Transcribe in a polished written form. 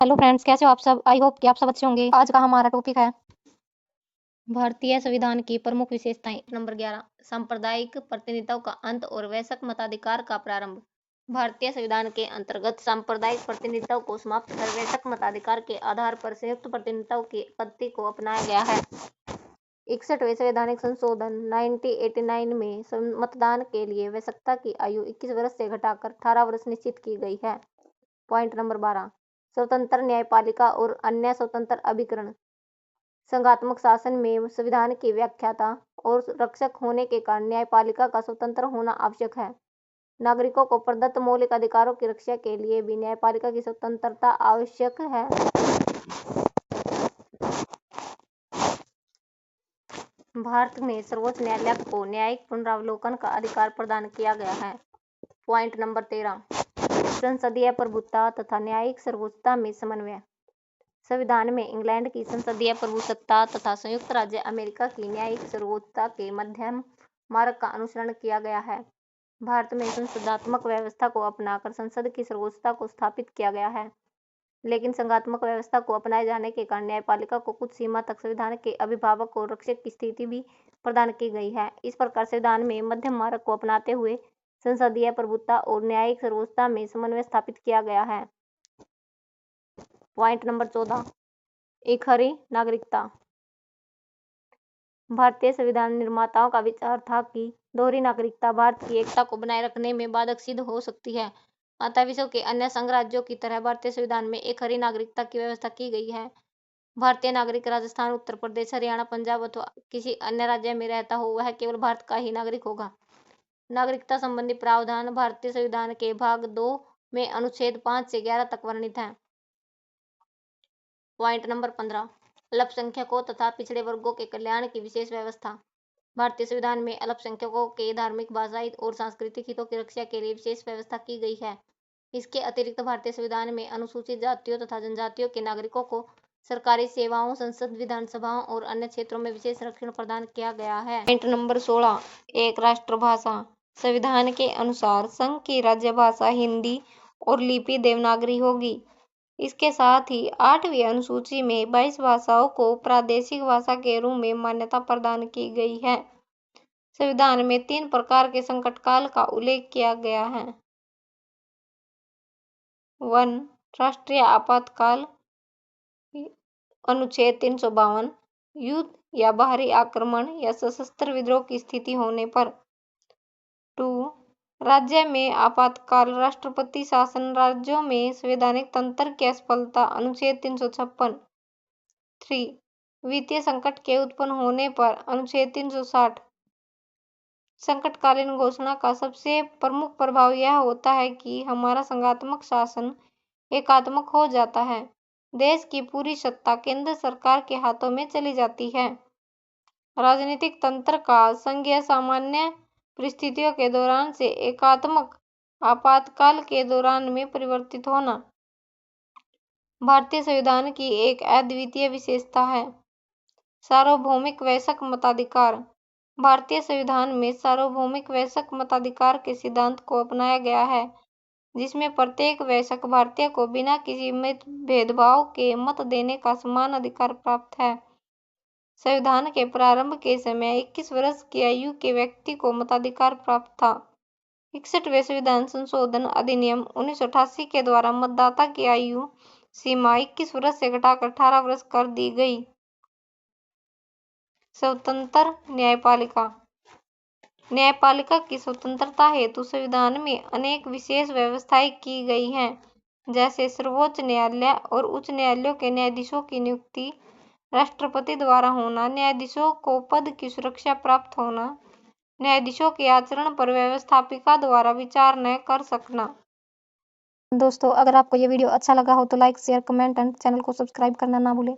Hello friends, कैसे हो आप सब। आई होप कि आप सब अच्छे होंगे। आज का हमारा टॉपिक है भारतीय संविधान की प्रमुख विशेषताएं। नंबर 11, सांप्रदायिक प्रतिनिधित्व का अंत और वयस्क मताधिकार का प्रारंभ। भारतीय संविधान के अंतर्गत सांप्रदायिक प्रतिनिधित्व को समाप्त कर वयस्क मताधिकार के आधार पर संयुक्त प्रतिनिधित्व की पद्धति को अपनाया गया है। 61वें संवैधानिक संशोधन 1989 में मतदान के लिए वयस्कता की आयु 21 वर्ष से घटाकर 18 वर्ष निश्चित की गई है। पॉइंट नंबर 12, स्वतंत्र न्यायपालिका और अन्य स्वतंत्र अभिकरण। संघात्मक शासन में संविधान की व्याख्याता और रक्षक होने के कारण न्यायपालिका का स्वतंत्र होना आवश्यक है। नागरिकों को प्रदत्त मौलिक अधिकारों की रक्षा के लिए भी न्यायपालिका की स्वतंत्रता आवश्यक है। भारत में सर्वोच्च न्यायालय को न्यायिक पुनरावलोकन का अधिकार प्रदान किया गया है। पॉइंट नंबर 13, संसदीय प्रभुत्व तथा न्यायिक सर्वोच्चता में समन्वय। संविधान में इंग्लैंड की संसदीय प्रभुसत्ता तथा संयुक्त राज्य अमेरिका की न्यायिक सर्वोच्चता के मध्यम मार्ग का अनुसरण किया गया है। भारत में संसदात्मक व्यवस्था को अपनाकर संसद की सर्वोच्चता को स्थापित किया गया है, लेकिन संघात्मक व्यवस्था को अपनाए जाने के कारण न्यायपालिका को कुछ सीमा तक संविधान के अभिभावक और रक्षक की स्थिति भी प्रदान की गई है। इस प्रकार संविधान में मध्यम मार्ग को अपनाते हुए संसदीय प्रभुत्व और न्यायिक सर्वोच्चता में समन्वय स्थापित किया गया है। पॉइंट नंबर 14, एक हरी नागरिकता। भारतीय संविधान निर्माताओं का विचार था कि दोहरी नागरिकता भारत की एकता को बनाए रखने में बाधक सिद्ध हो सकती है। अतः विश्व के अन्य संघ राज्यों की तरह भारतीय संविधान में एक हरी नागरिकता की व्यवस्था की गई है। भारतीय नागरिक राजस्थान, उत्तर प्रदेश, हरियाणा, पंजाब अथवा किसी अन्य राज्य में रहता हो, वह केवल भारत का ही नागरिक होगा। नागरिकता संबंधी प्रावधान भारतीय संविधान के भाग 2 में अनुच्छेद 5 से 11 तक वर्णित है। पॉइंट नंबर 15, अल्पसंख्यकों तथा पिछड़े वर्गों के कल्याण की विशेष व्यवस्था। भारतीय संविधान में अल्पसंख्यकों के धार्मिक, भाषाई और सांस्कृतिक हितों की रक्षा के लिए विशेष व्यवस्था की गई है। इसके अतिरिक्त भारतीय संविधान में अनुसूचित जातियों तथा जनजातियों के नागरिकों को सरकारी सेवाओं, संसद, विधानसभाओं और अन्य क्षेत्रों में विशेष संरक्षण प्रदान किया गया है। पॉइंट नंबर 16, एक राष्ट्रभाषा। संविधान के अनुसार संघ की राज्य भाषा हिंदी और लिपि देवनागरी होगी। इसके साथ ही 8वीं अनुसूची में 22 भाषाओं को प्रादेशिक भाषा के रूप में मान्यता प्रदान की गई है। संविधान में 3 प्रकार के संकट काल का उल्लेख किया गया है। 1, राष्ट्रीय आपातकाल, अनुच्छेद 352, युद्ध या बाहरी आक्रमण या सशस्त्र विद्रोह की स्थिति होने पर। 2, राज्य में आपातकाल, राष्ट्रपति शासन, राज्यों में संवैधानिक तंत्र की असफलता, अनुच्छेद 356। 3, वित्तीय संकट के उत्पन्न होने पर, अनुच्छेद 360। संकटकालीन घोषणा का सबसे प्रमुख प्रभाव यह होता है कि हमारा संघात्मक शासन एकात्मक हो जाता है। देश की पूरी सत्ता केंद्र सरकार के हाथों में चली जाती है। राजनीतिक तंत्र का संघीय सामान्य परिस्थितियों के दौरान से एकात्मक आपातकाल के दौरान में परिवर्तित होना भारतीय संविधान की एक अद्वितीय विशेषता है। सार्वभौमिक वयस्क मताधिकार। भारतीय संविधान में सार्वभौमिक वयस्क मताधिकार के सिद्धांत को अपनाया गया है, जिसमें प्रत्येक वयस्क भारतीय को बिना किसी भेदभाव के मत देने का समान अधिकार प्राप्त है। संविधान के प्रारंभ के समय 21 वर्ष की आयु के व्यक्ति को मताधिकार प्राप्त था। 61वें संविधान संशोधन अधिनियम 1988 के द्वारा मतदाता की आयु सीमा 21 वर्ष से घटाकर 18 वर्ष कर दी गई। स्वतंत्र न्यायपालिका। न्यायपालिका की स्वतंत्रता हेतु संविधान में अनेक विशेष व्यवस्थाएं की गई हैं, जैसे सर्वोच्च न्यायालय और उच्च न्यायालयों के न्यायाधीशों की नियुक्ति राष्ट्रपति द्वारा होना, न्यायाधीशों को पद की सुरक्षा प्राप्त होना, न्यायाधीशों के आचरण पर व्यवस्थापिका द्वारा विचार न कर सकना। दोस्तों, अगर आपको ये वीडियो अच्छा लगा हो तो like, share, comment and channel को सब्सक्राइब करना ना भूलें।